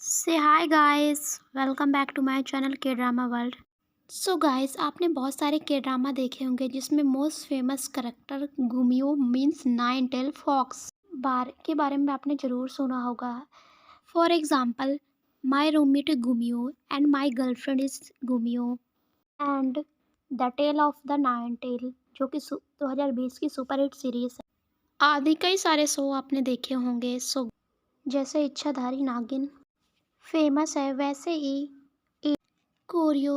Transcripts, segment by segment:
से hi guys, welcome back to my channel K drama world. So guys, आपने बहुत सारे के ड्रामा देखे होंगे जिसमें most famous character gumiho means nine tail fox बारे में आपने ज़रूर सुना होगा। For example, my roommate gumiho and my girlfriend is gumiho and the tail of the nine tail, जो कि 2020 की सुपरहिट सीरीज है। आदि कई सारे शो आपने देखे होंगे, सो जैसे इच्छाधारी नागिन फेमस है, वैसे ही कोरियो,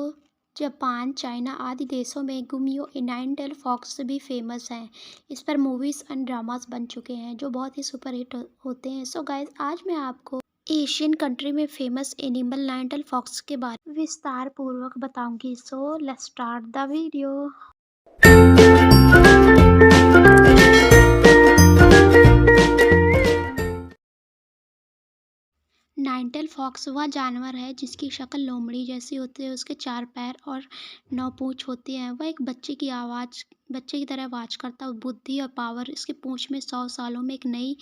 जापान, चाइना आदि देशों में गुमियो नाइन-टेल फॉक्स भी फेमस हैं। इस पर मूवीज़ एंड ड्रामास बन चुके हैं जो बहुत ही सुपरहिट होते हैं। सो गाइस, आज मैं आपको एशियन कंट्री में फेमस एनिमल नाइन-टेल फॉक्स के बारे में विस्तार पूर्वक बताऊंगी। So let's start the video. Nine tail fox वह जानवर है जिसकी शक्ल लोमड़ी जैसी होती है। उसके 4 पैर और 9 पूँछ होती हैं। वह एक बच्चे की तरह आवाज़ करता है। बुद्धि और पावर इसके पूँछ में 100 सालों में एक नई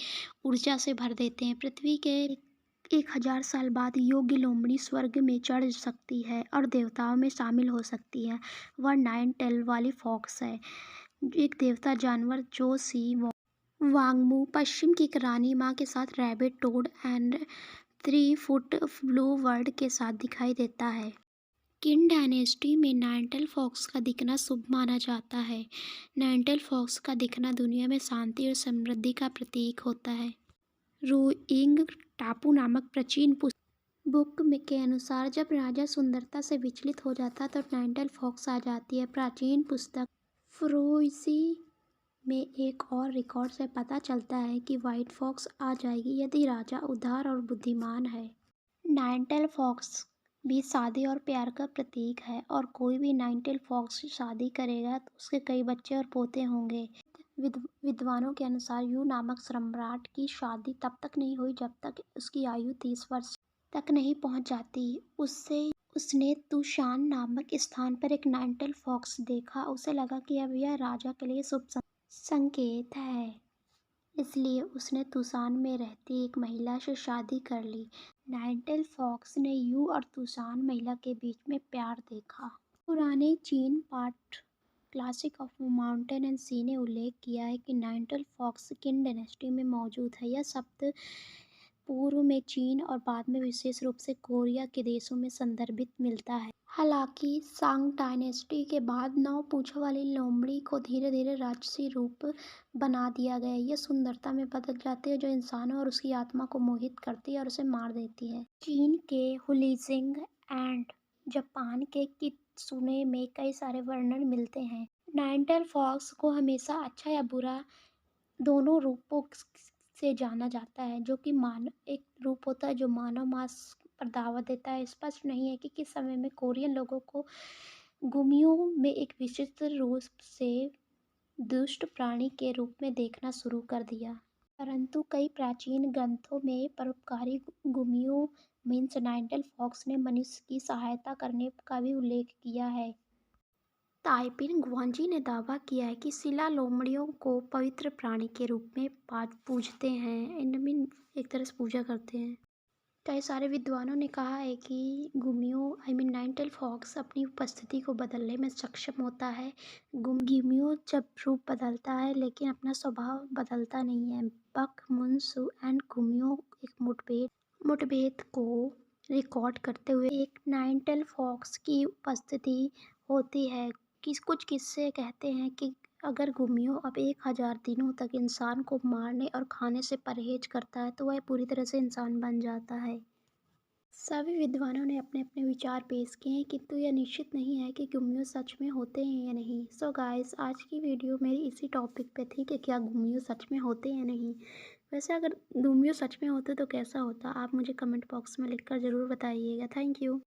ऊर्जा से भर देते हैं। पृथ्वी के 1000 साल बाद योग्य लोमड़ी स्वर्ग में चढ़ सकती है और देवताओं में शामिल हो सकती है। वह 9 टेल वाली फॉक्स है, एक देवता जानवर जो सी वांगमू पश्चिम की रानी माँ के साथ rabbit, toad and 3 foot blue bird के साथ दिखाई देता है। किन डायनेस्टी में नाइनटेल फॉक्स का दिखना शुभ माना जाता है। नाइनटेल फॉक्स का दिखना दुनिया में शांति और समृद्धि का प्रतीक होता है। रूइंग टापू नामक प्राचीन बुक में के अनुसार जब राजा सुंदरता से विचलित हो जाता तो नाइनटेल फॉक्स आ जाती है। प्राचीन पुस्तक फ्रोइसी में एक और रिकॉर्ड से पता चलता है कि व्हाइट फॉक्स आ जाएगी यदि राजा उदार और बुद्धिमान है। नाइनटेल फॉक्स भी शादी और प्यार का प्रतीक है और कोई भी नाइनटेल फॉक्स से शादी करेगा तो उसके कई बच्चे और पोते होंगे। विद्वानों के अनुसार यू नामक सम्राट की शादी तब तक नहीं हुई जब तक उसकी आयु 30 वर्ष तक नहीं पहुंच जाती। उसने तुशान नामक स्थान पर एक नाइनटेल फॉक्स देखा। उसे लगा कि अब यह राजा के लिए शुभ संकेत है, इसलिए उसने तुसान में रहती एक महिला से शादी कर ली। नाइनटेल फॉक्स ने यू और तुसान महिला के बीच में प्यार देखा। पुराने चीन पाठ क्लासिक ऑफ माउंटेन एंड सी ने उल्लेख किया है कि नाइनटेल फॉक्स किन डायनेस्टी में मौजूद है। यह शब्द पूर्व में चीन और बाद में विशेष रूप से कोरिया के देशों में संदर्भित मिलता है। हालांकि सांग डायनेस्टी के बाद 9 पूंछों वाली लोमड़ी को धीरे धीरे राजसी रूप बना दिया गया। यह सुंदरता में बदल जाती है जो इंसानों और उसकी आत्मा को मोहित करती है और उसे मार देती है। चीन के हुलीजिंग एंड जापान के कित्सुने में कई सारे वर्णन मिलते हैं। नाइनटेल फॉक्स को हमेशा अच्छा या बुरा दोनों रूपों से जाना जाता है, जो कि एक रूप होता है जो मानव मांस पर दावा देता है। स्पष्ट नहीं है कि किस समय में कोरियन लोगों को गुमियो में एक विशिष्ट रूप से दुष्ट प्राणी के रूप में देखना शुरू कर दिया, परंतु कई प्राचीन ग्रंथों में परोपकारी गुमियो मीन्स नाइनटेल फॉक्स ने मनुष्य की सहायता करने का भी उल्लेख किया है। ताइपिन गुआंजी ने दावा किया है कि शिला लोमड़ियों को पवित्र प्राणी के रूप में पूजते हैं, इनमें एक तरह से पूजा करते हैं। कई सारे विद्वानों ने कहा है कि गुमियो नाइनटेल फॉक्स अपनी उपस्थिति को बदलने में सक्षम होता है। गुमियो जब रूप बदलता है लेकिन अपना स्वभाव बदलता नहीं है। बक मुनसू एंड गुमियो एक मुठभेड़ को रिकॉर्ड करते हुए एक नाइनटेल फॉक्स की उपस्थिति होती है। कुछ किस्से कहते हैं कि अगर गुमियो अब 1000 दिनों तक इंसान को मारने और खाने से परहेज करता है तो वह पूरी तरह से इंसान बन जाता है। सभी विद्वानों ने अपने अपने विचार पेश किए हैं, किंतु यह निश्चित नहीं है कि गुमियो सच में होते हैं या नहीं। सो गाइस, आज की वीडियो मेरी इसी टॉपिक पे थी कि क्या गुमियो सच में होते हैं या नहीं। वैसे अगर गुमियो सच में होते तो कैसा होता, आप मुझे कमेंट बॉक्स में लिखकर ज़रूर बताइएगा। Thank you.